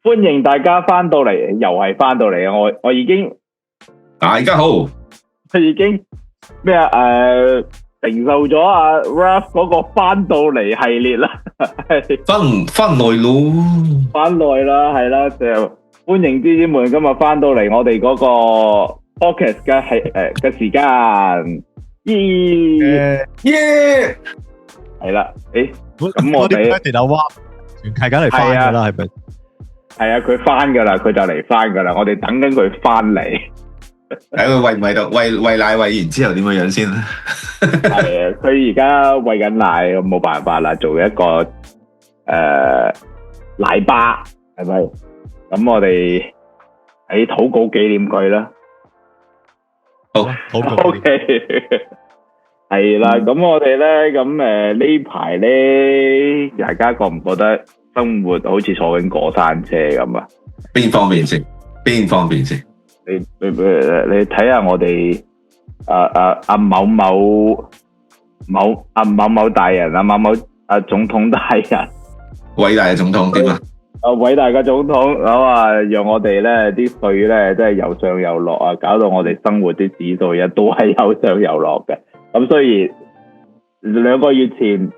歡迎大家翻到嚟，又係翻到嚟啊！我已經大家好，佢已經咩啊？承受咗阿 Ralph 嗰個翻到嚟系列啦，翻來咯，翻來啦，係啦，就歡迎芝芝們今日翻到嚟我哋嗰個 podcast 嘅時間，耶！係啦，咁我哋電話全係緊嚟翻噶啦，係咪？係啊，佢翻噶啦，佢就嚟翻噶啦，我哋等緊佢翻嚟。喺佢餵咪度餵奶餵完之後點樣先？係啊，佢而家餵緊奶，冇辦法啦，做一個奶爸，係咪？咁我哋喺禱告紀念佢啦。好，好 OK， 係啦。咁我哋咧，咁呢排咧，大家覺唔覺得生活好似坐緊過山車咁啊？邊方面先？邊方面先？你睇下我哋某某大人啊，某某總統大人，偉大嘅總統點啊？偉大嘅總統咁啊，讓我哋咧啲稅咧真係有上有落啊，搞到我哋生活啲指數都係有上有落嘅。咁雖然2個月前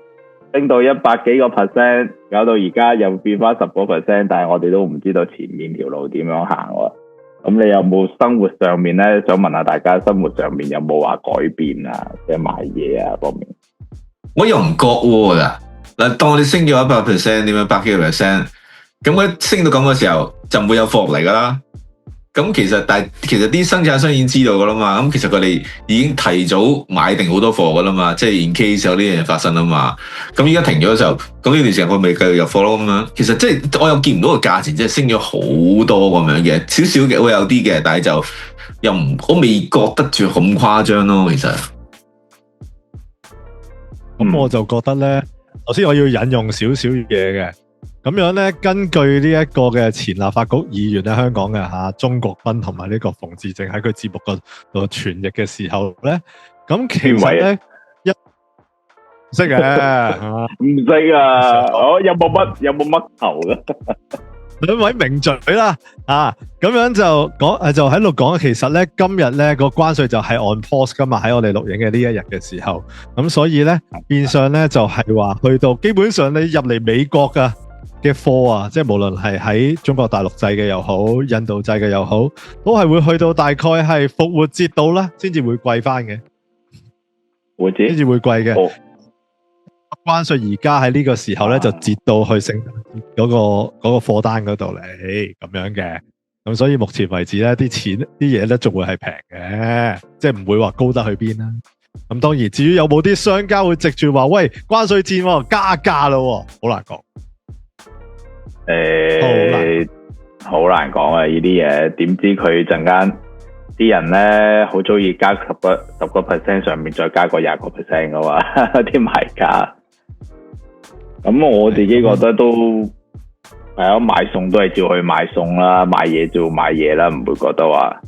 升到100幾個 percent，搞到而家又變翻10個 percent，但係我哋都唔知道前面條路點樣行喎。咁你有冇生活上面咧？想問下大家，生活上面有冇話改變啊？即係買嘢啊方面，我又唔覺喎嗱，當我哋升咗100%，點樣100幾個 percent？咁佢升到咁嘅時候，就唔會有貨嚟噶啦。咁其實啲生產商已經知道噶啦嘛。咁其實佢哋已經提早買定好多貨噶啦嘛。即係 in case 有呢樣嘢發生啊嘛。咁依家停咗嘅時候，咁呢段時間我咪繼續入貨咯咁樣。其實即係我又見唔到個價錢，即係升咗好多咁樣嘅，少少嘅會有啲嘅，但係就又唔，我未覺得住咁誇張咯。其實，咁我就覺得咧，首先我要引用少少嘢嘅。咁樣咧，根據呢一個嘅前立法局議員咧，香港嘅鍾國斌同埋呢個馮志正喺佢節目度傳譯嘅時候咧，咁其實咧唔識嘅，唔識啊！有冇乜頭嘅？兩位名嘴啦，咁樣就講就喺度講，其實咧今日咧個關稅就係 on pause 噶嘛，喺我哋錄影嘅呢一日嘅時候，咁所以咧變相咧就係話去到基本上你入嚟美國嘅貨啊，即係無論係喺中國大陸製嘅又好，印度製嘅又好，都係會去到大概係復活節到啦，先至會貴翻嘅，先至會貴嘅。關稅而家喺呢個時候咧，就截到去聖誕節嗰個貨單嗰度嚟，咁樣嘅。咁所以目前為止咧，啲錢啲嘢咧仲會係平嘅，即係唔會話高得去邊啦。咁當然，至於有冇啲商家會藉住話喂關稅戰加價咯，好難講。好難講啊！呢啲嘢點知佢陣間啲人咧好中意加10個 percent 上面再加個20個 percent 噶嘛？啲賣家。咁我自己覺得都係啊，買餸都係照去買餸啦，買嘢照買嘢啦，唔會覺得話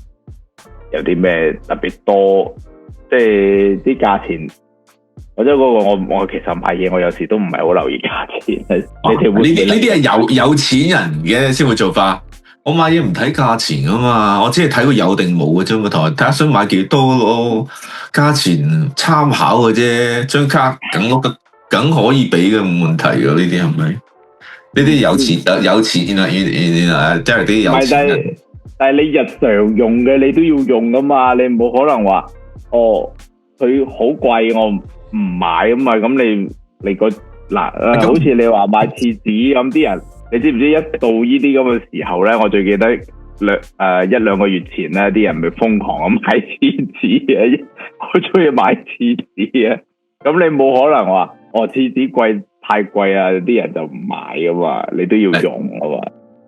有啲咩特別多，即係啲價錢。或者嗰個我其實買嘢我有時都唔係好留意價錢。呢啲係有錢人嘅先會做法。我買嘢唔睇價錢啊嘛，我只係睇佢有定冇嘅啫嘛，同埋睇下想買幾多咯，價錢參考嘅啫，張卡梗可以俾嘅，冇問題嘅。呢啲係咪？呢啲有錢啊，即係啲有錢人。但係你日常用嘅你都要用噶嘛，你冇可能話佢好貴我唔買啊嘛，咁你個好似你話買廁紙咁啲人，你知唔知一到呢啲咁嘅時候咧？我最記得1-2個月前咧，啲人咪瘋狂咁買廁紙嘅，好中意買廁紙啊！咁你冇可能話廁紙貴太貴啊，啲人就唔買噶嘛，你都要用啊嘛。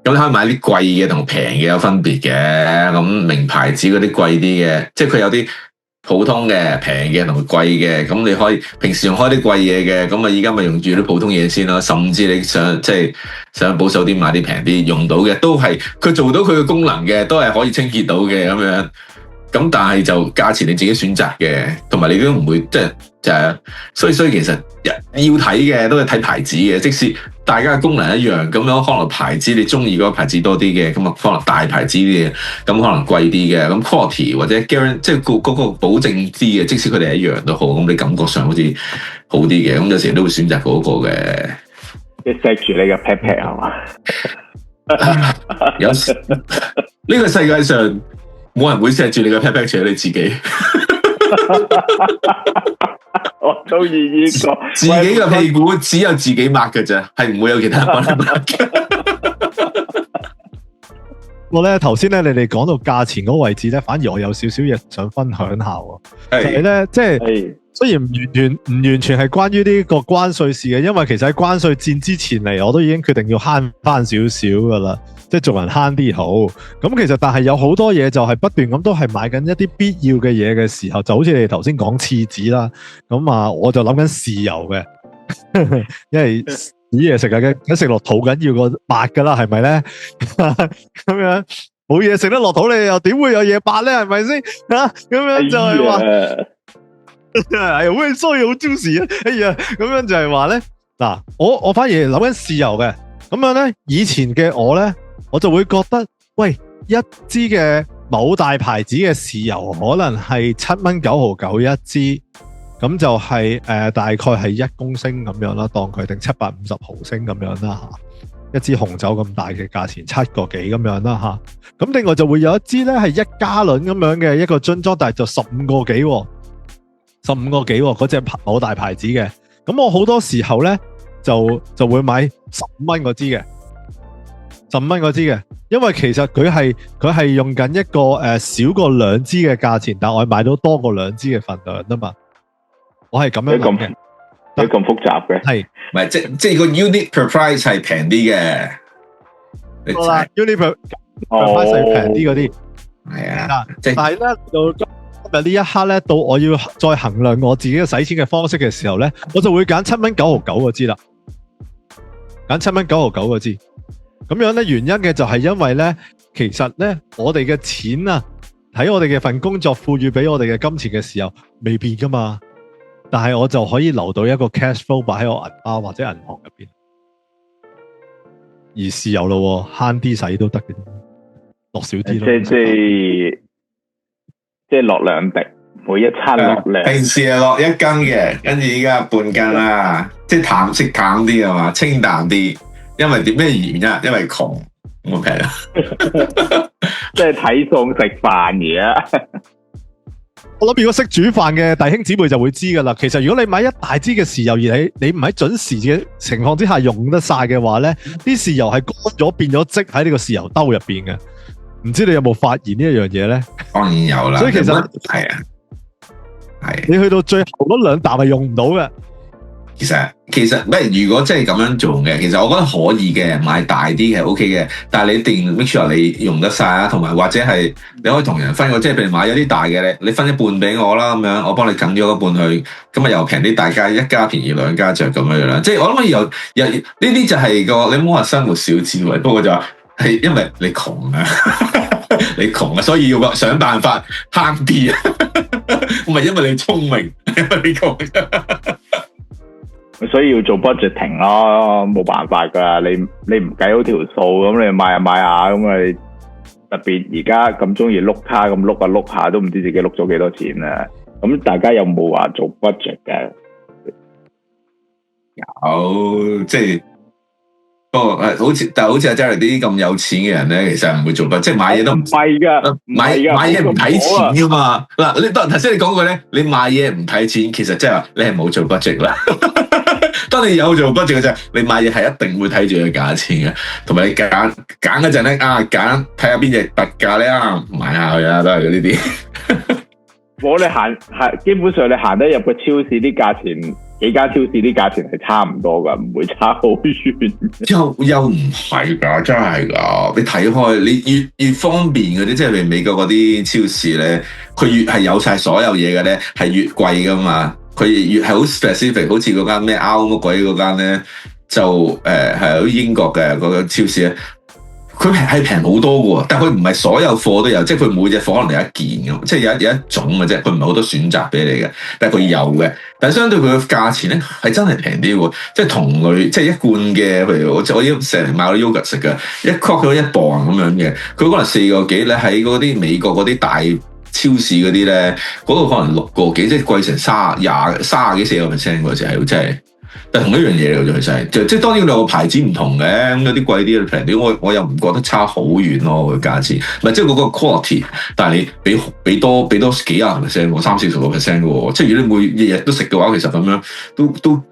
咁你可以買啲貴嘅同平嘅有分別嘅，咁名牌子嗰啲貴啲嘅，即係佢有啲普通嘅、平嘅同貴嘅，咁你可以平時用開啲貴嘢嘅，咁啊依家咪用住啲普通嘢先咯。甚至你想保守啲買啲平啲用到嘅，都係佢做到佢嘅功能嘅，都係可以清潔到嘅咁樣。咁但係就價錢你自己選擇嘅，同埋你都唔會即係所以其實要睇嘅都係睇牌子嘅，即使大家嘅功能一樣，咁樣可能牌子你中意嗰個牌子多啲嘅，咁啊可能大牌子啲嘅，咁可能貴啲嘅，咁 quality 或者 guarantee 即係嗰個保證啲嘅，即使佢哋一樣都好，咁你感覺上好似好啲嘅，咁有時都會選擇嗰個嘅。即係錫住你嘅 pat pat 係嘛？有時呢個世界上冇人會錫住你嘅 pat pat，除咗你自己。我都意呢個自己嘅屁股只有自己抹嘅咋，係唔會有其他人幫你抹嘅。我咧頭先咧，你哋講到價錢嗰個位置咧，反而我有少少嘢想分享下喎。就係咧，即係雖然唔完全係關於呢個關稅事嘅，因為其實喺關稅戰之前嚟，我都已經決定要慳翻少少噶啦，即係做人慳啲好。咁其實但係有好多嘢就係不斷咁都係買緊一啲必要嘅嘢嘅時候，就好似你哋頭先講廁紙啦，咁啊我就諗緊豉油嘅，因為煮嘢食啊，一食落肚緊要個抹噶啦，係咪咧？咁樣冇嘢食得落肚，你又點會有嘢抹咧？係咪先？咁樣就係話。哎呀，喂，所以好 juicy 啊！哎呀，咁樣就係話咧，嗱，我反而諗緊豉油嘅，咁樣咧，以前嘅我咧，我就會覺得，喂，一支嘅某大牌子嘅豉油可能係7蚊9毫9一支，咁就係大概係1公升咁樣啦，當佢定750毫升咁樣啦吓，一支紅酒咁大嘅價錢7個幾咁樣啦吓，咁另外就會有一支咧係1加侖咁樣嘅一個樽裝，但係就15個幾。15個幾嗰隻某大牌子嘅，咁我好多時候咧就會買15蚊嗰支嘅，15蚊嗰支嘅，因為其實佢係用緊一個少過2支嘅價錢，但我係買到多過2支嘅份量啊嘛，我係咁樣諗嘅，你咁複雜嘅，係唔係即係個 unit per price 係平啲嘅，好啦 ，unit per price 係平啲嗰啲，係啊，但係咧到今日呢一刻咧，到我要再衡量我自己嘅使錢嘅方式嘅時候咧，我就會揀7蚊9毫9個支啦，揀7蚊9毫9個支。咁樣咧，原因嘅就係因為咧，其實咧，我哋嘅錢啊，喺我哋嘅份工作賦予俾我哋嘅金錢嘅時候，未變噶嘛。但係我就可以留到一個 cash flow 擺喺我銀包或者銀行入邊，而豉油咯，慳啲使都得嘅，落少啲咯。即係落2滴，每一餐落2。平時係落1斤嘅，跟住依家半斤啦，即係淡色淡啲啊嘛，清淡啲。因為點咩原因？因為窮，咁平啊。即係睇餸食飯而家。我諗如果識煮飯嘅弟兄姊妹就會知噶啦。其實如果你買一大支嘅豉油，而你唔喺準時嘅情況之下用得晒嘅話咧，啲豉油係乾咗變咗漬喺呢個豉油兜入邊嘅。唔知你有冇發現呢一樣嘢咧？當然有啦。所以其實係啊，係。你去到最後嗰2啖係用唔到嘅。其實咩？如果真係咁樣做嘅，其實我覺得可以嘅，買大啲係 OK 嘅。但係你一定 make sure 你用得晒啊，同埋或者係你可以同人分個，即係譬如買咗啲大嘅，你分一半俾我啦，咁樣我幫你啃咗一半去，咁啊又平啲，大家一家便宜2家着咁樣啦。即係我諗有呢啲就係個你唔好話生活小智慧，不過就係因為你窮啊，你窮啊，所以要想辦法慳啲啊，唔係因為你聰明，因為你窮。所以要做 budgeting 咯，冇辦法噶。你唔計好條數，咁你買下買下，咁你特別而家咁中意碌卡，咁碌下都唔知自己碌咗幾多錢啊！咁大家有冇話做 budget 嘅？有，即係不過好似阿 Jerry 啲咁有錢嘅人咧，其實唔會做 budget，即係買嘢都唔係噶，買嘢唔睇錢噶嘛。嗱，你頭先你講過咧，你買嘢唔睇錢，其實即係話你係冇做 budget 啦。當你有做 budget 嘅時候，你買嘢係一定會睇住個價錢嘅，同埋你揀嗰陣咧揀睇下邊隻特價咧買下去啊，都係呢啲。我哋行基本上你行得入個超市啲價錢，幾間超市啲價錢係差唔多噶，唔會差好遠。又唔係噶，真係噶。你睇開，你越方便嗰啲，即係譬如美國嗰啲超市咧，佢越係有晒所有嘢嘅咧，係越貴噶嘛。佢越係好 specific， 好似嗰間咩 Out 乜鬼嗰間咧，就係喺英國嘅嗰個超市咧，佢係平好多嘅喎，但係佢唔係所有貨都有，即係佢每隻貨可能有一件咁，即係有一種嘅啫，佢唔係好多選擇俾你嘅，但係佢有嘅。但係相對佢嘅價錢咧係真係平啲喎，即係同類即係一罐嘅，譬如我已經成日買咗 yogurt 食嘅，一 crop 咗1磅咁樣嘅，佢可能4個幾咧，喺嗰啲美國嗰啲大超市嗰啲咧，嗰度可能6個幾，即係貴成30幾40% 嗰隻係真係。但同一樣嘢嚟嘅，其實係即係當然兩個牌子唔同嘅，咁有啲貴啲，平啲，我又唔覺得差好遠咯個價錢，唔係即係嗰個 quality，但係你俾多幾20%喎，30-40%喎，即係如果你日日都食嘅話，其實咁樣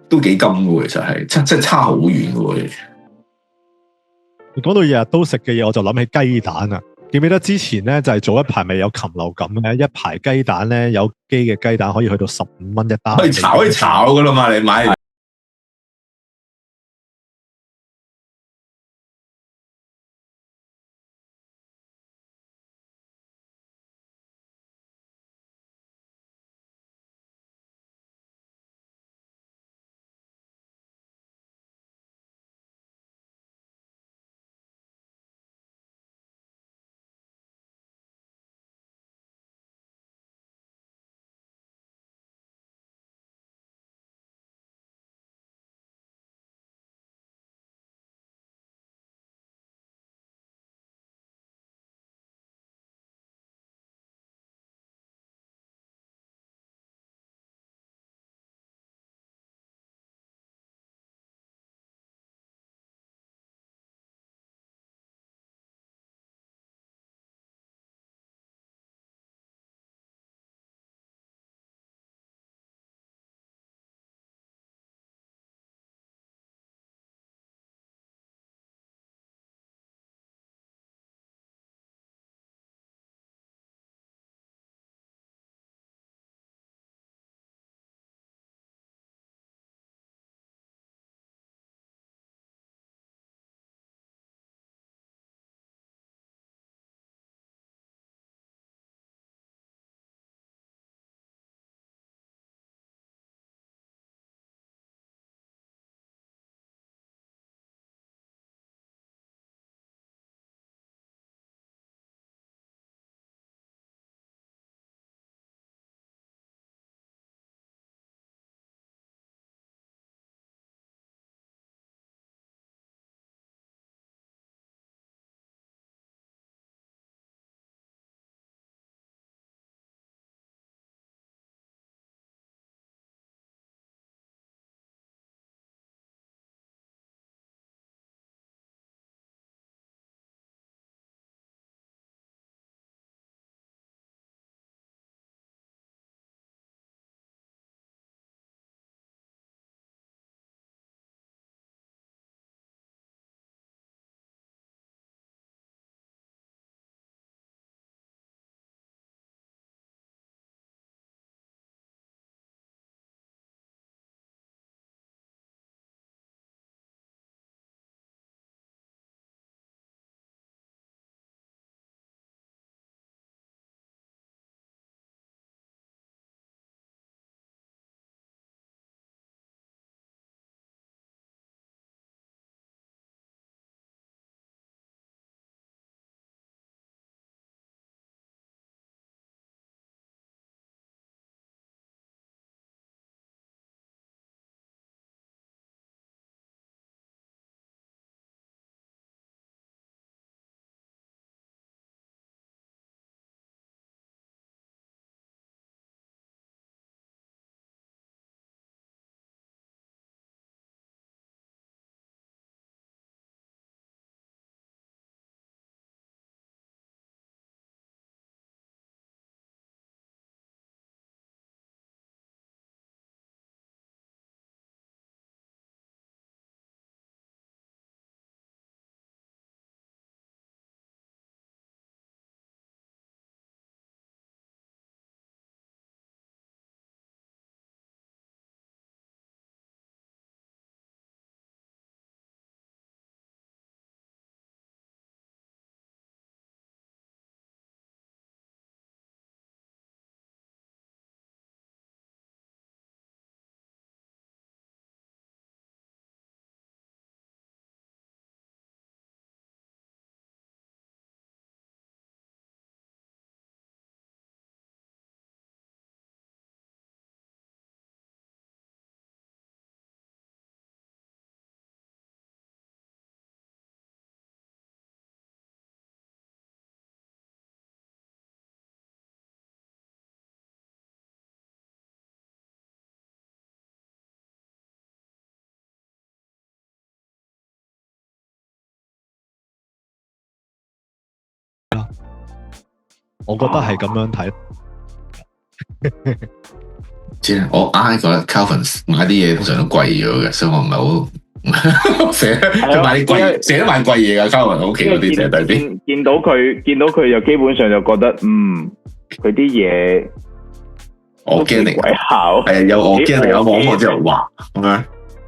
都幾金嘅，其實係即係差好遠嘅。你講到日日都食嘅嘢，我就諗起雞蛋啊！記唔記得之前咧就係早一排咪有禽流感咧，一排雞蛋咧有機嘅雞蛋可以去到15蚊一單，可以炒噶啦嘛，你買。我覺得係咁樣睇。知啦，我硬係覺得 Calvin 買啲嘢通常都貴咗嘅，所以我唔係好成日都買啲貴，成日都買貴嘢噶。Calvin 我屋企嗰啲成日對比，見到佢就基本上就覺得佢啲嘢我驚你鬼效，係有我驚你有網貨之後，哇咁樣，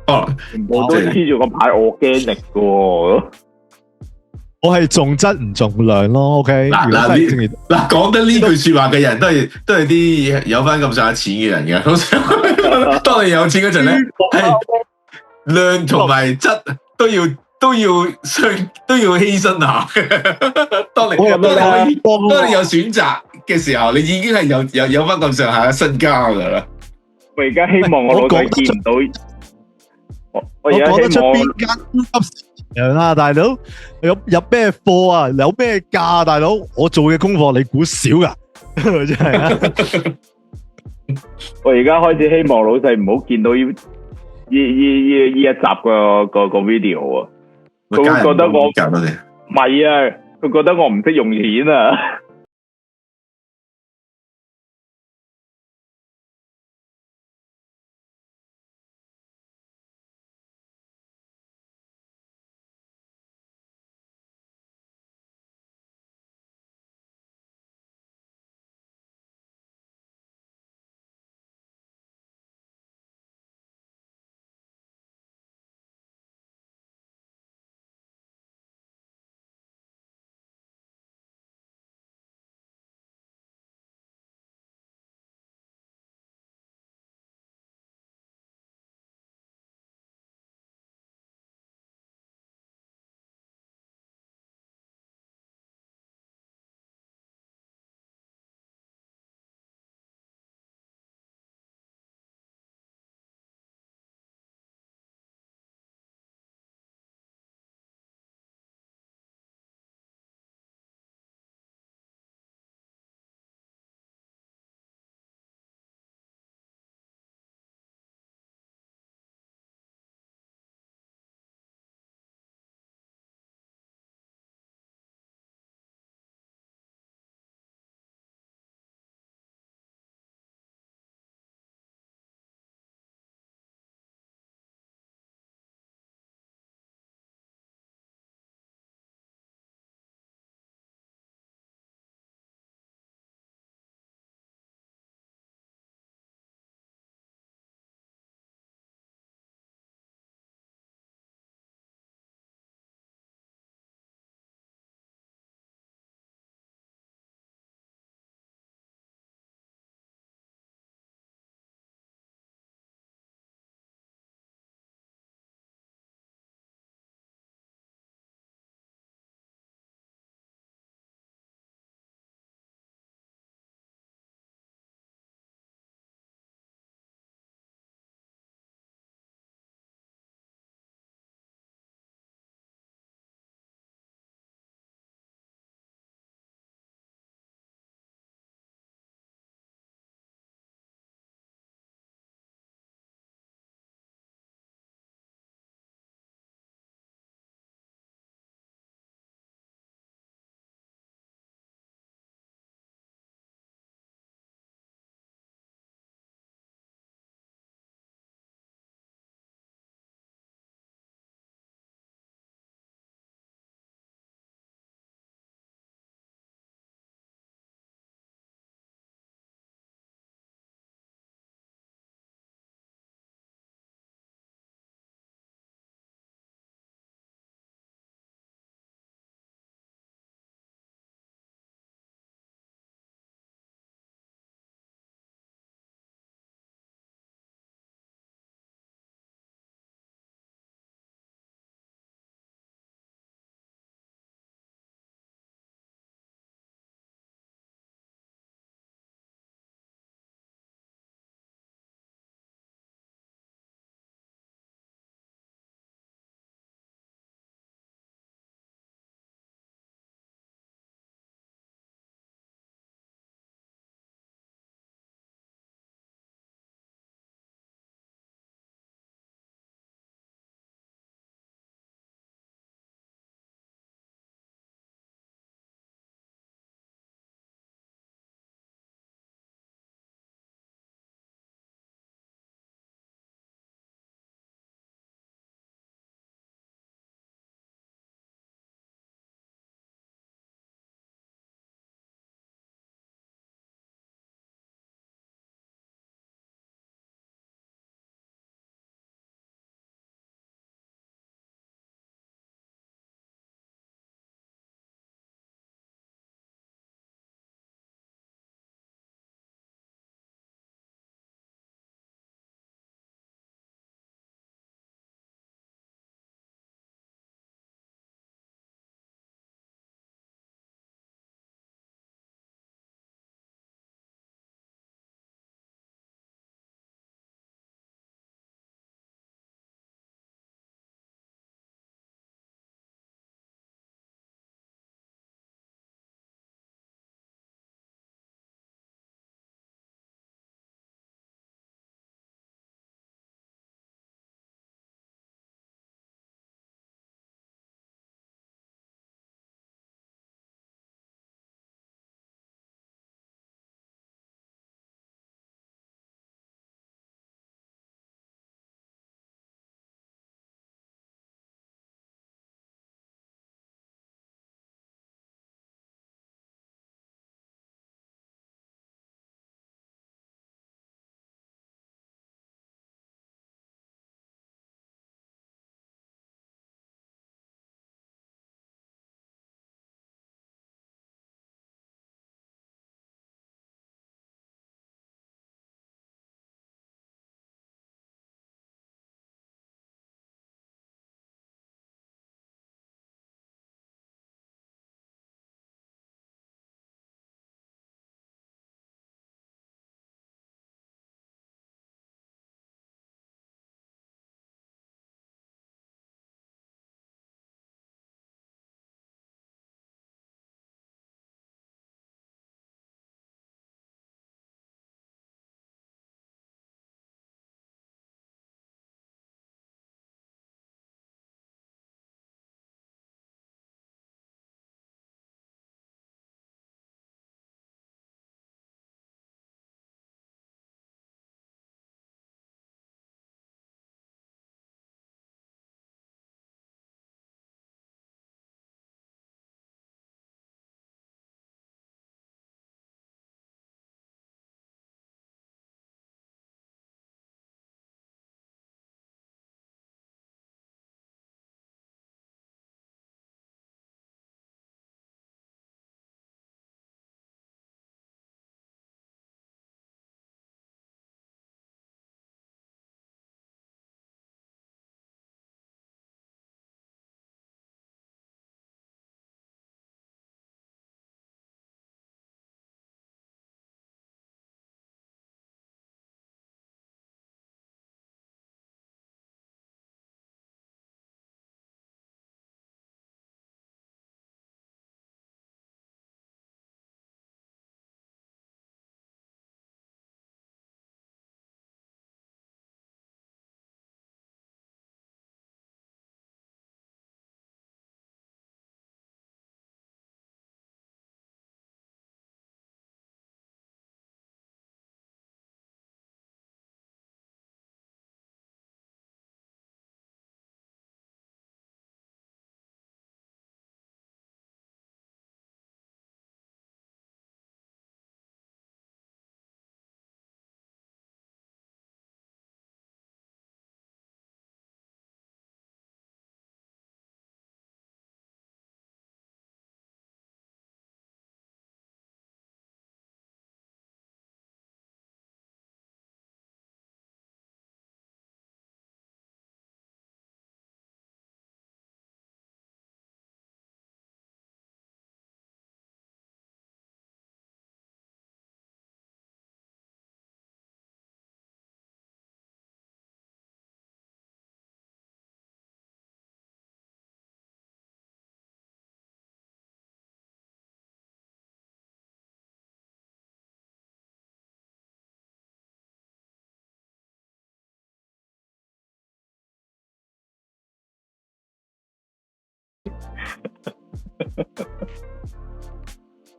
可能全部都黐住個牌我驚力嘅喎。我係重質唔重量咯，OK。嗱講得呢句說話嘅人都係啲有翻咁上下錢嘅人嘅。當你有錢嗰陣咧，係量同埋質都要犧牲下。當你有選擇嘅時候，你已經係有翻咁上下嘅身家噶啦。我而家希望我老細見唔到。我講得出邊間超級市場啦，大佬入咩貨啊？有咩價，大佬？我做嘅功課你估少噶？真係啊！我而家開始希望老細唔好見到呢一集個 video 啊！佢會覺得我唔係啊，佢覺得我唔識用錢啊！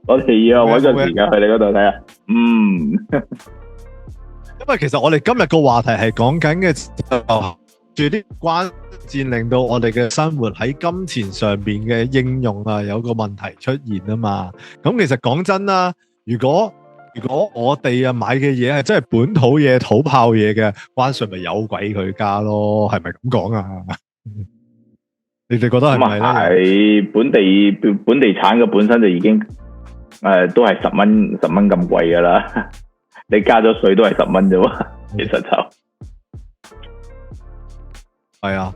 我哋要揾個時間去你嗰度睇下。因為其實我哋今日個話題係講緊嘅住啲關鍵，令到我哋嘅生活喺金錢上邊嘅應用啊，有個問題出現啊嘛。咁其實講真啦，如果我哋買嘅嘢係真係本土嘢、土炮嘢嘅，關稅咪有鬼佢加咯，係咪咁講啊？你哋覺得係咪咧？係本地產嘅本身就已經都係10蚊咁貴噶啦，你加咗稅都係10蚊啫喎，其實就係啊。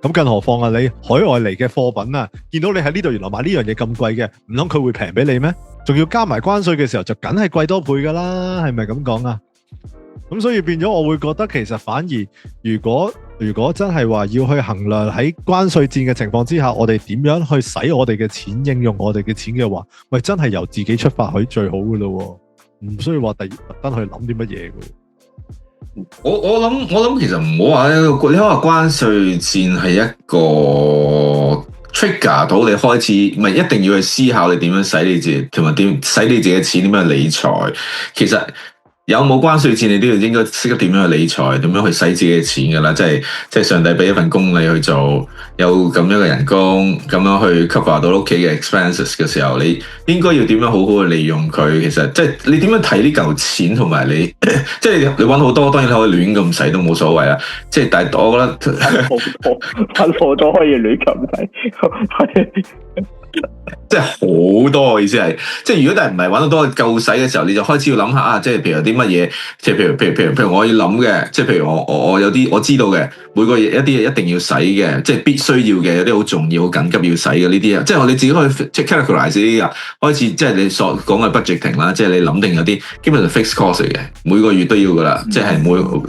咁更何況啊，你海外嚟嘅貨品啊，見到你喺呢度原來買呢樣嘢咁貴嘅，唔通佢會平俾你咩？仲要加埋關稅嘅時候，就梗係貴多倍噶啦，係咪咁講啊？咁所以變咗，我會覺得其實反而如果真係話要去衡量喺關稅戰嘅情況之下，我哋點樣去使我哋嘅錢，應用我哋嘅錢嘅話，喂，真係由自己出發係最好噶咯，唔需要話特登去諗啲乜嘢噶。我諗其實唔好話咧，你可以話關稅戰係一個 trigger 到你開始，唔係一定要去思考你點樣使你自己，同埋點使你自己嘅錢，點樣理財。其實有冇關稅戰，你都要應該識得點樣去理財，點樣去使自己嘅錢噶啦。即係上帝俾一份工你去做，有咁樣嘅人工，咁樣去 cover 到屋企嘅 expenses 嘅時候，你應該要點樣好好去利用佢。其實即係你點樣睇呢嚿錢，同埋你即係你揾好多，當然你可以亂咁使都冇所謂啦。即係但係我覺得揾好多可以亂咁使。即係好多，意思係，即係如果但係唔係揾到多夠使嘅時候，你就開始要諗下啊，即係譬如有啲乜嘢，即係譬如我要諗嘅，即係譬如我有啲我知道嘅，每個月一啲嘢一定要使嘅，即係必須要嘅，有啲好重要、好緊急要使嘅呢啲啊，即係我哋自己可以即係 categorize 呢啲啊，開始即係你所講嘅 budgeting 啦，即係你諗定有啲基本上 fixed cost 嚟嘅，每個月都要噶啦，即係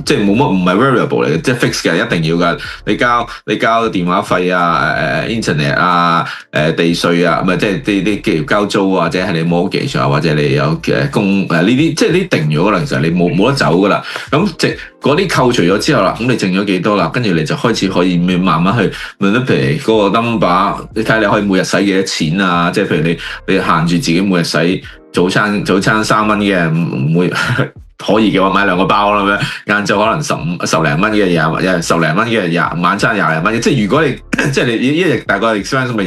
即係冇乜唔係 variable 嚟嘅，即係 fixed 嘅一定要噶，你交電話費啊、internet 啊、地稅啊，唔係即係啲交租啊，或者係你 mortgage 啊，或者你有嘅供呢啲，即係呢定咗啦，其實你冇得走噶啦。咁即係嗰啲扣除咗之後啦，咁你剩咗幾多啦？跟住你就開始可以慢慢去問得，譬如嗰個 number， 你睇下你可以每日使幾多錢啊？即係譬如你限住自己每日使早餐3蚊嘅，唔會。可以嘅話買2個包啦，咁樣晏晝可能十零蚊嘅10零蚊嘅晚餐20零蚊嘅，即係如果你即係你一日大概 expense 咪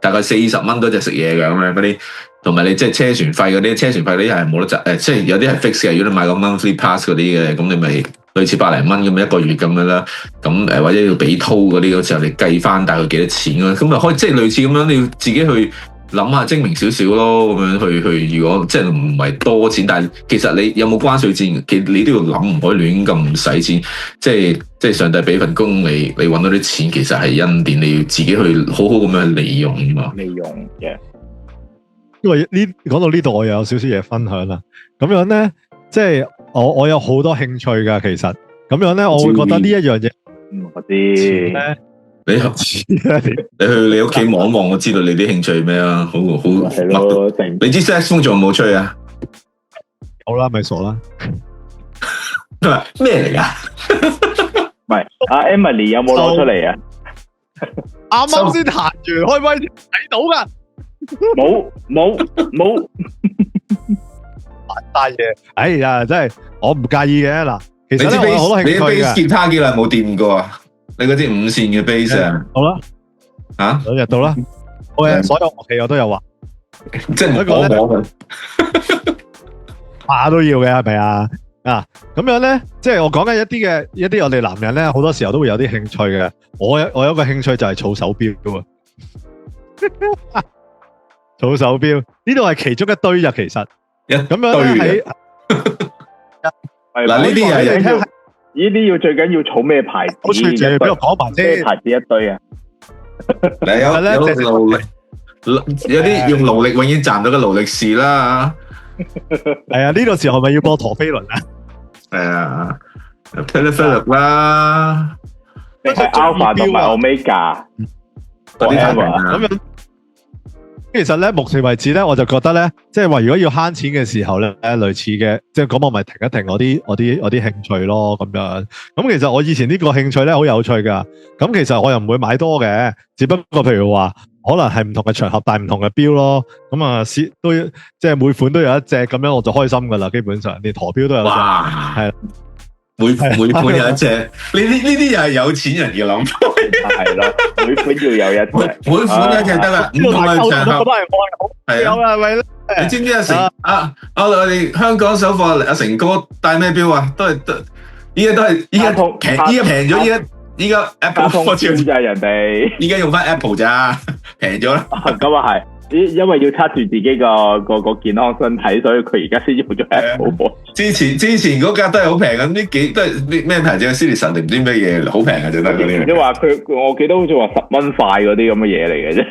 大概40蚊嗰隻食嘢嘅咁樣嗰啲，同埋你即係車船費嗰啲，車船費嗰啲係冇得即係有啲係 fix 嘅，如果你買個 monthly pass 嗰啲嘅，咁你咪類似100零蚊咁一個月咁樣啦，咁或者要俾 toll 嗰啲嗰時候你計翻大概幾多錢咯，咁啊可以即係類似咁樣，你要自己去。諗下精明少少咯，咁樣去。如果即係唔係多錢，但係其實你有冇關稅戰，你都要諗，唔可以亂咁使錢。即係上帝俾份工你揾到啲錢，其實係恩典，你要自己去好好咁樣利用嘛。利用嘅。因為講到呢度，我又有少少嘢分享啦。咁樣咧，即係我有好多興趣噶，其實咁樣咧，我會覺得呢一樣嘢，我知。你去你屋企望一望，我知道你啲興趣係咩啦，好係咯。你知 saxophone 仲有冇吹啊？好啦，咪傻啦。咩嚟噶？唔係阿 Emily 有冇攞出嚟啊？啱啱先彈完開威睇到噶。冇大嘢。哎呀，真係我唔介意嘅嗱。其實我有好多興趣嘅。你 bass 吉他幾耐冇掂過啊？你嗰支5線嘅 bass 啊？好啦，嚇2日到啦。所有樂器我都有玩，即係摸佢，下都要嘅係咪啊？咁樣咧，即係我講緊一啲我哋男人咧，好多時候都會有啲興趣嘅。我有個興趣就係儲手錶嘅喎，儲手錶呢度係其中一堆啊，其實咁樣咧係嗱呢啲係。呢啲要最緊要儲咩牌子？好處就俾我講埋先。咩牌子一堆啊？有啲用勞力永遠賺到嘅勞力士啦。係啊，呢個時候咪要播陀飛輪啊？係啊 ，Philip 啦，係 Alpha 同埋 Omega 嗰啲產品咁樣。其實咧，目前為止咧，我就覺得咧，即係話如果要慳錢嘅時候咧，類似嘅，即係咁我咪停一停我啲興趣咯，咁樣。咁其實我以前呢個興趣咧好有趣噶，咁其實我又唔會買多嘅，只不過譬如話可能係唔同嘅場合戴唔同嘅錶咯。咁啊，都即係每款都有一隻咁樣，我就開心噶啦。基本上連陀錶都有隻，哇，係每款有一隻，呢啲又係有錢人嘅諗法，係咯，每款要有一隻，每款一隻得啦，唔同嘅場合係有啦，係咪咧？你知唔知阿成我哋香港首貨阿成哥戴咩錶啊？依家平咗，依家 Apple 貨超就係人哋，依家用翻 Apple 咋，平咗啦。咁啊係。因為要測住自己個健康身體，所以佢而家先用咗 Apple。之前嗰架都係好平嘅，呢都係咩牌子啊 Citizen 定唔知咩嘢，好平嘅就得嗰啲。即係話我記得好似話10蚊塊嗰啲咁嘅嘢嚟嘅啫。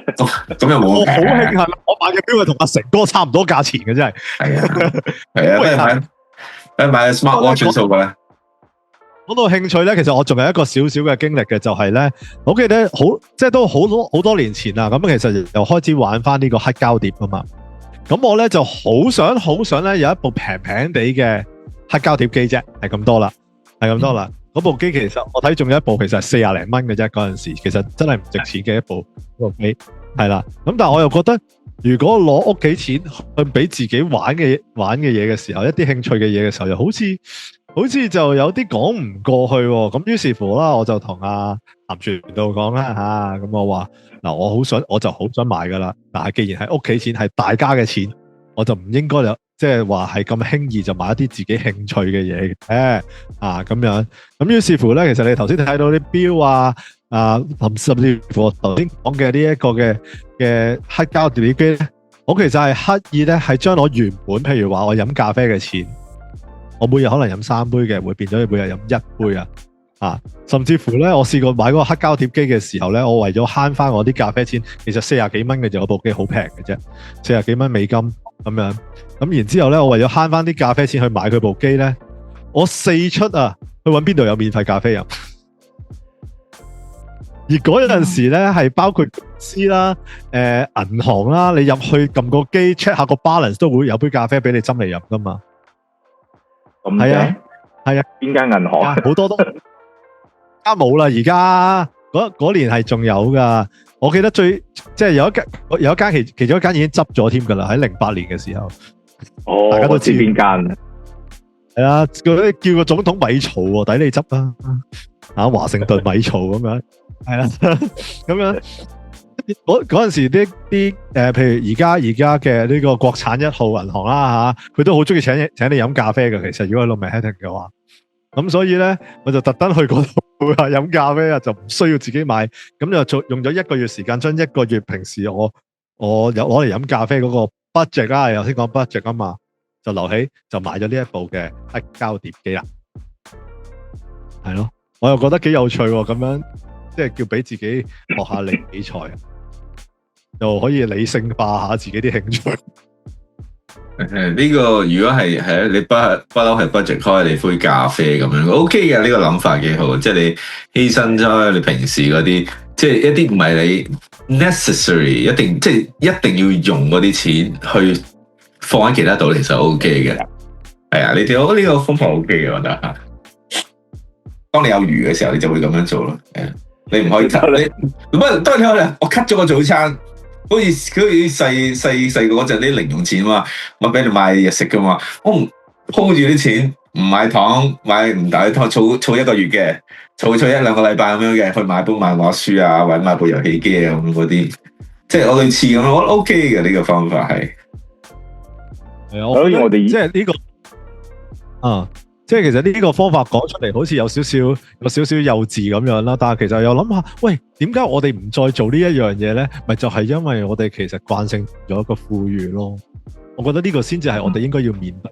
咁又冇。我好慶幸，我買嘅錶係同阿成哥差唔多價錢嘅，真係。係啊，都係買 Smart Watch 轉數嘅咧。講到興趣咧，其實我仲有一個少少嘅經歷嘅，就係咧，我記得即係都好多年前啦。咁其實又開始玩翻呢個黑膠碟啊嘛。咁我咧就好想咧有一部平平地嘅黑膠碟機啫，係咁多啦。嗰部機其實我睇仲有一部，其實係40零蚊嘅啫。嗰陣時其實真係唔值錢嘅一部機，係啦。咁但係我又覺得，如果攞屋企錢去俾自己玩嘅嘢嘅時候，一啲興趣嘅嘢嘅時候，又好似就有啲講唔過去喎。咁於是乎啦，我就同阿譚傳道講啦嚇，咁我話嗱，我就好想買噶啦。但係既然係屋企錢，係大家嘅錢，我就唔應該即係話係咁輕易就買一啲自己興趣嘅嘢嘅咁樣。咁於是乎咧，其實你頭先睇到啲錶甚至乎我頭先講嘅呢一個嘅黑膠碟機咧，我其實係刻意咧係將我原本譬如話我飲咖啡嘅錢。我每日可能飲3杯嘅，會變咗每日飲1杯甚至乎咧，我試過買嗰個黑膠碟機嘅時候咧，我為咗慳翻我啲咖啡錢，其實40幾蚊嘅就，部機好平嘅啫，40幾蚊美金咁樣。咁然之後咧，我為咗慳翻啲咖啡錢去買佢部機咧，我四出去揾邊度有免費咖啡飲。而嗰陣時咧，係包括公司啦、銀行啦，你入去撳個機 check 下個 balance 都會有杯咖啡俾你斟嚟飲噶嘛。係啊，邊間銀行？好多都而家冇啦，而家嗰年係仲有噶。我記得即係有一間其中一間已經執咗添噶啦，喺08年嘅時候。哦，大家都知邊間？係啊，叫個總統米曹喎，抵你執啊！華盛頓米曹咁樣，係啦，咁樣。嗰陣時啲譬如而家嘅呢個國產1號銀行啦佢都好中意請你飲咖啡嘅。其實如果喺路 Manhattan 嘅話，咁所以咧我就特登去嗰度飲咖啡就唔需要自己買，咁就用咗1個月時間，將1個月平時我有攞嚟飲咖啡嗰個 budget 啦，頭先講 budget 啊嘛，就留起就買咗呢一部嘅黑膠碟機啦，係咯，我又覺得幾有趣喎，咁樣即係叫俾自己學下理財。又可以理性化下自己啲興趣。呢個如果係你不嬲係 budget 開你杯咖啡咁樣 ，OK 嘅，呢個諗法幾好。即係你犧牲咗你平時嗰啲，即係一啲唔係你 necessary 一定要用嗰啲錢去放喺其他度，其實 OK 嘅。係啊，你哋我覺得呢個方法 OK 嘅，我覺得。當你有餘嘅時候，你就會咁樣做咯。你唔可以 cut 你咁當然我 cut 咗個早餐。好似細個嗰陣啲零用錢嘛，我俾你買嘢食噶嘛，我唔 hold 住啲錢，唔買糖，買唔大糖，儲1個月嘅，儲1-2個禮拜咁樣嘅，去買本漫畫書啊，或者買部遊戲機啊咁嗰啲，即係我類似咁咯，我覺得 OK 嘅呢個方法係。係啊，我哋即係呢個即係其實呢個方法講出嚟好似有少少幼稚咁樣啦，但係其實又諗下，喂，點解我哋唔再做呢一樣嘢咧？咪就係因為我哋其實慣性咗一個富裕咯。我覺得呢個先至係我哋應該要面對。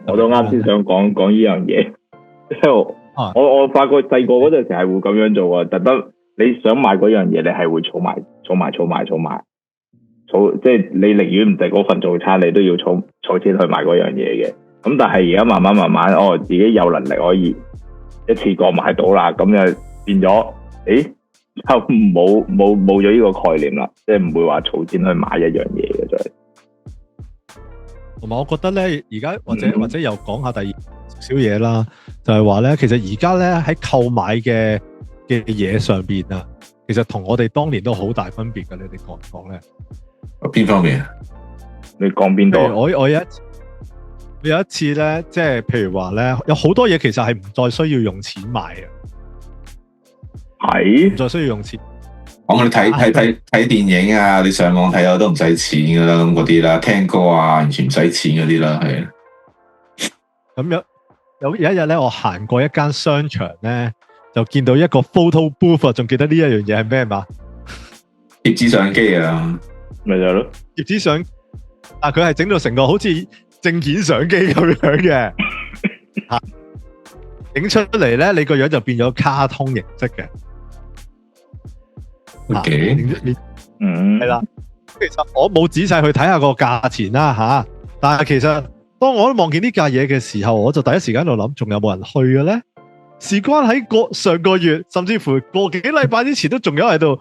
我都啱先想講呢樣嘢，即係我發覺細個嗰陣時係會咁樣做啊，特登你想買嗰樣嘢，你係會儲埋，即係你寧願唔食嗰份早餐，你都要儲錢去買嗰樣嘢嘅。咁但係而家慢慢，自己有能力可以一次過買到啦，咁就變咗，就冇咗呢個概念啦，即係唔會話儲錢去買一樣嘢嘅，就係。同埋我覺得咧，而家或者又講下第二少嘢啦，就係話咧，其實而家咧喺購買嘅嘅嘢上邊啊，其實同我哋當年都好大分別嘅，你哋覺唔覺咧？邊方面啊？你講邊度？我有一次咧，即係譬如話咧，有好多嘢其實係唔再需要用錢買嘅，係唔再需要用錢。我哋睇電影啊，你上網睇下都唔使錢噶啦，咁嗰啲啦，聽歌啊，完全唔使錢嗰啲啦，係。咁有一日咧，我行過一間商場咧，就見到一個 photo booth， 仲記得呢一樣嘢係咩嘛？貼紙相機啊，咪就係咯，貼紙相，佢係整到成個好似證件相機咁樣嘅，影出嚟咧，你個樣就變咗卡通形式嘅。OK，係啦。其實我冇仔細去睇下個價錢啦，但係其實當我望見呢架嘢嘅時候，我就第一時間喺度諗，仲有冇人去嘅咧？事關喺上個月，甚至乎個幾禮拜之前都仲有喺度，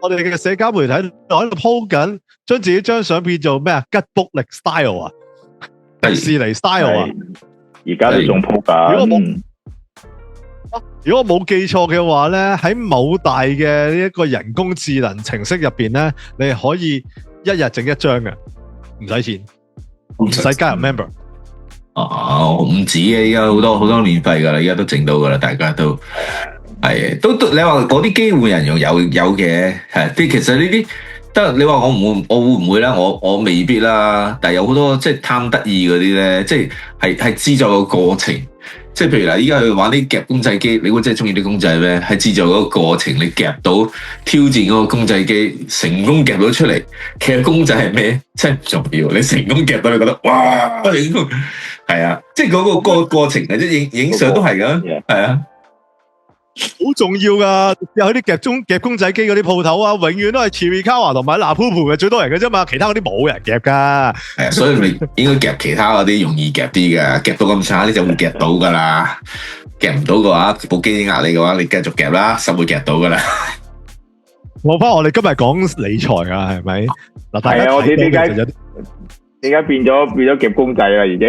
我哋嘅社交媒體喺度 po 緊，將自己張相變做咩啊？吉卜力 style 啊，迪士尼 style 啊，而家都仲 po 緊。如果我冇記錯嘅話咧，喺某大嘅呢一個人工智能程式入邊咧，你係可以一日整一張嘅，唔使錢，唔使加入 member。唔止嘅，依家好多免費噶啦，依家都整到噶啦，大家都係都你話嗰啲機會人用有嘅，係啲其實呢啲得你話我會唔會咧？我未必啦，但係有好多即係貪得意嗰啲咧，即係資助個過程。即係譬如嗱，依家去玩啲夾公仔機，你估真係中意啲公仔咩？係製造嗰個過程，你夾到挑戰嗰個公仔機，成功夾到出嚟。其實公仔係咩？真係唔重要。你成功夾到，你覺得哇，係啊，即係嗰個過程嘅啫，影相都係噶，係啊，好重要噶。有啲夾公仔機嗰啲鋪頭啊，永遠都係 Chirikawa 同埋 Lapupu 嘅最多人嘅啫嘛，其他嗰啲冇人夾噶。係啊，所以你應該夾其他嗰啲容易夾啲嘅，夾到咁上下你就會夾到噶啦。夾唔到嘅話，部機壓你嘅話，你繼續夾啦，實會夾到噶啦。我哋今日講理財啊，係咪？嗱，大家我知點解變咗夾公仔啦，已經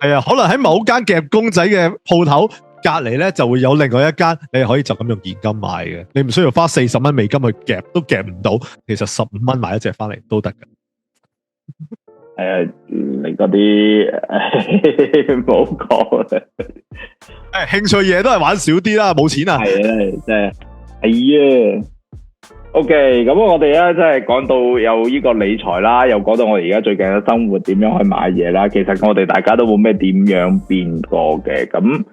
係啊，可能喺某間夾公仔嘅鋪頭隔籬咧，就會有另外一間你可以就咁用現金買嘅，你唔需要花40蚊美金去夾，都夾唔到。其實15蚊買一隻翻嚟都得噶。你嗰啲唔好講啦。興趣嘢都係玩少啲啦，冇錢啊。係啊，真係啊。OK，咁我哋咧即係講到有呢個理財啦，又講到我哋而家最近嘅生活點樣去買嘢啦。其實我哋大家都冇咩點樣變過嘅，咁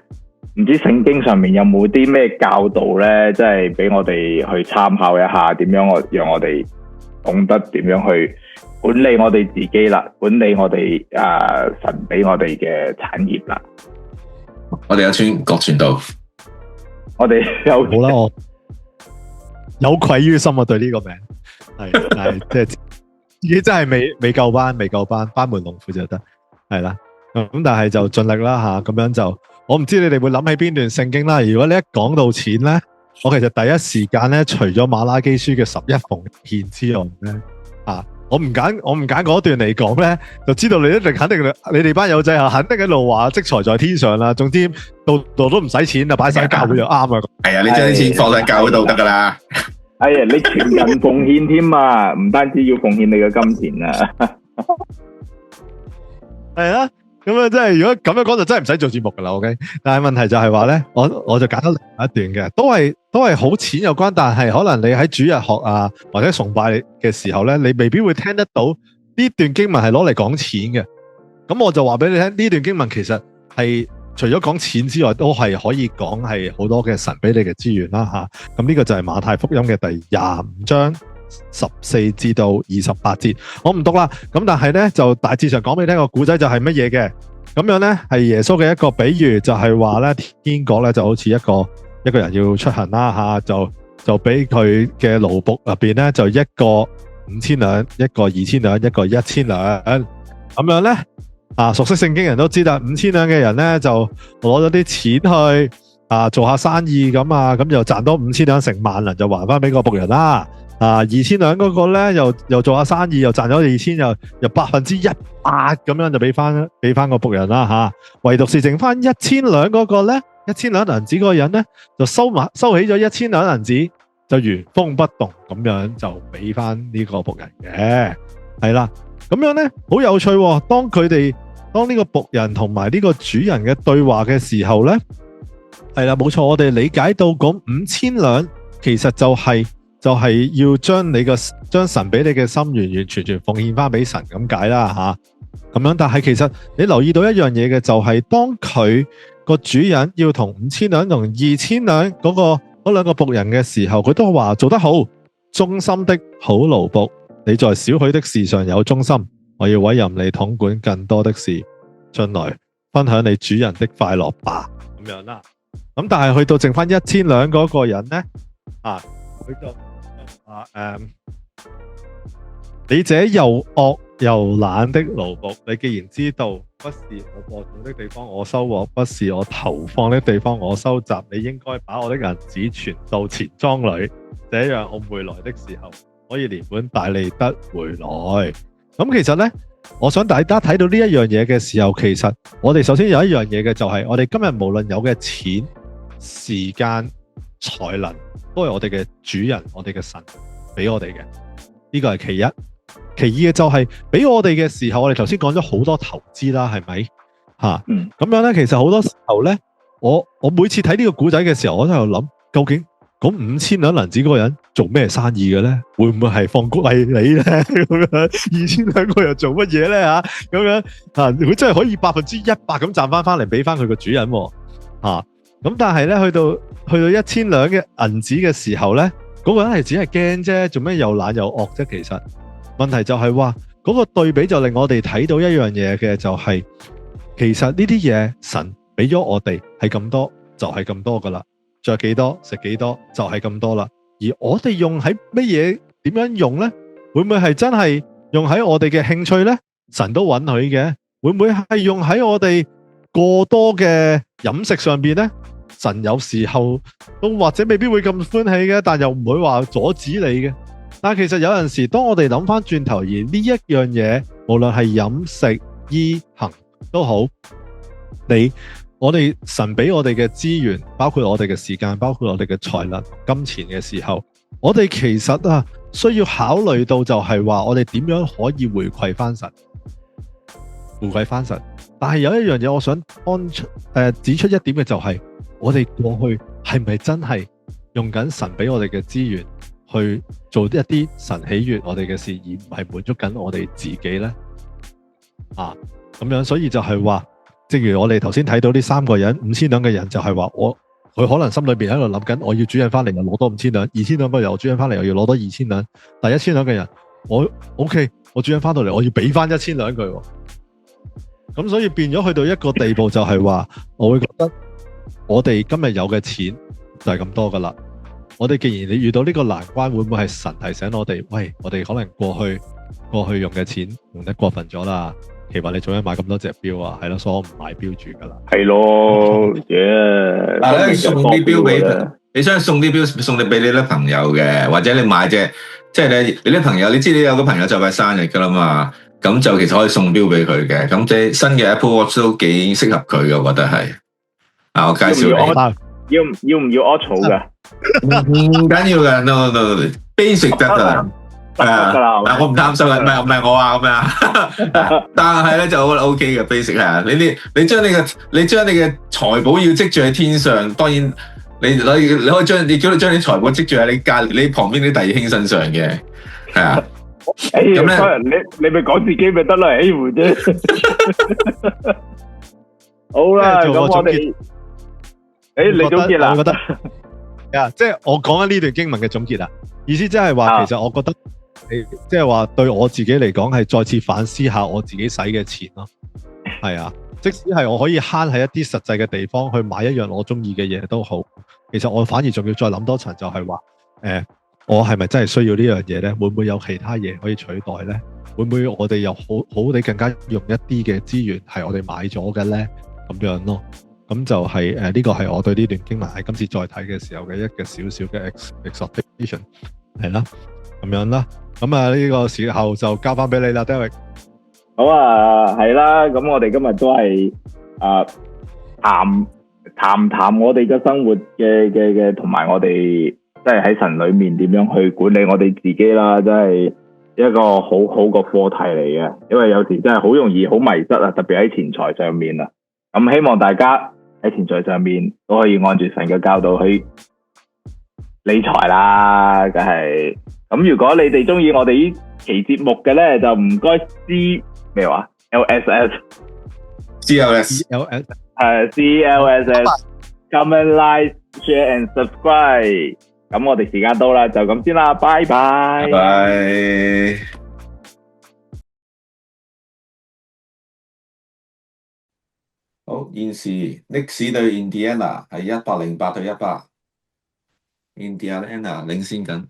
唔知聖經上面有冇啲咩教導咧，即係俾我哋去參考一下，點樣讓我哋懂得點樣去管理我哋自己啦，管理我哋神俾我哋嘅產業啦。我哋有村國傳道，我哋有好啦，我有愧於心啊，對呢個名係即係自己真係未夠班門弄斧就得係啦。咁但係就盡力啦吓，咁樣就我唔知你哋會諗起邊段聖經啦。如果你一講到錢咧，我其實第一時間咧，除咗馬拉基書嘅11奉獻之外咧，我唔揀嗰段嚟講咧，就知道你一定肯定你哋班友仔肯定喺度話積財在天上啦。總之度都唔使錢啊，擺晒喺教會就啱啊。係啊，你將啲錢放喺教會度得噶啦。哎呀，你全人奉獻添啊，唔單止要奉獻你嘅金錢啊。係啊。咁啊，即係如果咁樣講就真係唔使做節目噶啦，OK？但係問題就係話咧，我就揀咗另一段嘅，都係好錢有關，但係可能你喺主日學啊或者崇拜嘅時候咧，你未必會聽得到呢段經文係攞嚟講錢嘅。咁我就話俾你聽，呢段經文其實係除咗講錢之外，都係可以講係好多嘅神俾你嘅資源啦吓。咁呢個就係馬太福音嘅第25章。14至到28節，我唔讀啦。咁但係咧就大致上講俾你聽個古仔就係乜嘢嘅。咁樣咧係耶穌嘅一個比喻，就係話咧天國咧就好似一個人要出行啦吓，就俾佢嘅奴僕入邊咧就一個5000兩，一個2000兩，一個1000兩。咁樣咧熟悉聖經人都知道，5000兩嘅人咧就攞咗啲錢去做下生意咁就賺多5000兩成萬兩就還翻俾個僕人啦。2000兩嗰個咧又做下生意又賺咗2000，又100%咁樣就俾翻個僕人啦吓。唯獨是剩翻1000兩嗰個咧1000兩銀子嗰個人咧就收起咗1000兩銀子，就原封不動咁樣就俾翻呢個僕人嘅，係啦。咁樣咧好有趣喎。當呢個僕人同埋呢個主人嘅對話嘅時候咧，係啦，冇錯，我哋理解到嗰5000兩其實就係要將神俾你嘅心完完全全奉獻翻俾神咁解啦吓。咁樣，但係其實你留意到一樣嘢嘅就係，當佢個主人要同5000兩同2000兩嗰兩個僕人嘅時候，佢都話做得好，忠心的好奴僕，你在少許的事上有忠心，我要委任你統管更多的事，進來分享你主人的快樂吧，咁樣啦。咁但係去到剩翻1000兩嗰個人呢，佢就你這又惡又懶的奴僕，你既然知道不是我播種的地方我收穫，不是我投放的地方我收集，你應該把我的銀子存到錢莊裏，這樣我回來的時候可以連本帶利得回來。咁其實呢，我想大家睇到呢一樣嘢嘅時候，其實我哋首先有一樣嘢嘅就係，我哋今日無論有嘅錢、時間、才能，都係我哋嘅主人，我哋嘅神俾我哋嘅，呢個係其一。其二嘅就係俾我哋嘅時候，我哋頭先講咗好多投資啦，係咪？咁樣咧，其實好多時候咧，我每次睇呢個古仔嘅時候，我都喺度諗，究竟嗰5000兩銀子嗰個人做咩生意嘅咧？會唔會係放谷利你咧？咁樣2000兩個又做乜嘢咧？吓，咁樣佢真係可以100%咁賺翻嚟俾翻佢個主人喎。咁但係咧，去到1000兩嘅銀子嘅時候咧，嗰個人係只係驚啫，做咩又懶又惡啫？其實問題就係話嗰個對比就令我哋睇到一樣嘢嘅，就係其實呢啲嘢神俾咗我哋係咁多，就係咁多噶啦，着幾多食幾多就係咁多啦。而我哋用喺乜嘢，點樣用呢？會唔會係真係用喺我哋嘅興趣呢？神都允許嘅。會唔會係用喺我哋過多嘅飲食上邊呢？神有時候都或者未必會咁歡喜嘅，但又唔會話阻止你嘅。但其實有陣時，當我哋諗翻轉頭，而呢一樣嘢，無論係飲食、衣、行都好，我哋神俾我哋嘅資源，包括我哋嘅時間，包括我哋嘅才能、金錢嘅時候，我哋其實需要考慮到就係話，我哋點樣可以回饋翻神，但係有一樣嘢，我想指出一點嘅就係，我哋過去係咪真係用緊神俾我哋嘅資源去做一啲神喜悅我哋嘅事，而唔係滿足緊我哋自己呢？咁樣，所以就係話，正如我哋頭先睇到呢3個人5000兩嘅人，就係話佢可能心裏邊喺度諗緊，我要主人翻嚟又攞多5000兩，2000兩個又主人翻嚟又要攞多2000兩，但1000兩嘅人，我主人翻到嚟我要俾翻1000兩佢，咁所以變咗去到一個地步，就係話我會覺得我哋今日有嘅錢就係咁多噶啦。我哋既然你遇到呢個難關，會唔會係神提醒我哋？喂，我哋可能過去用嘅錢用得過分咗啦。奇話你做咩買咁多隻錶啊？係咯，所以我唔買錶住噶啦。係咯，嗱，送啲錶俾佢，你想送啲錶送俾你啲朋友嘅，或者你買隻，即係你啲朋友，你知你有個朋友就快生日噶啦嘛，咁就其實可以送錶俾佢嘅。咁即係新嘅 Apple Watch 都幾適合佢嘅，我覺得係。我介紹你。要唔要 Ultra 嘅？唔緊要嘅 ，no，basic 得噶啦。我唔擔心嘅，唔係我啊咁樣。但係咧就 OK 嘅 basic 係啊。你將你嘅財寶要積聚喺天上，當然你可以將你財寶積聚喺你旁邊啲弟兄身上嘅，係啊。咁咧，你咪講自己咪得啦，欺負啫。好啦，咁我哋。你總結啦，我覺得即係我講緊呢段經文嘅總結啦。意思即係話，其實我覺得即係話對我自己嚟講，係再次反思下我自己使嘅錢咯。係啊，即使係我可以慳喺一啲實際嘅地方去買一樣我中意嘅嘢都好，其實我反而仲要再諗多層，就係話我係咪真係需要呢樣嘢呢？會唔會有其他嘢可以取代呢？會唔會我哋又好地更加用一啲嘅資源係我哋買咗嘅呢？咁樣咯。咁就係呢個係我對呢段經文喺今次再睇嘅時候嘅一個少少嘅 exhortation 係啦，咁樣啦。咁呢個時候就交翻俾你啦 ，Derek。好啊，係啦。咁我哋今日都係談談我哋嘅生活嘅，同埋我哋即係喺神裏面點樣去管理我哋自己啦，真係一個好好個課題嚟嘅。因為有時真係好容易好迷失啊，特別喺錢財上面啊。咁希望大家喺錢財上面都可以按住神嘅教導去理財啦，梗係。咁如果你哋中意我哋呢期節目嘅咧，就唔該 C 咩話 LSS CLS CLS CLSS comment like share and subscribe。咁我哋時間到啦，就咁先啦，拜拜。拜拜。好，現時歷史對 Indiana 係108-100，Indiana 領先緊。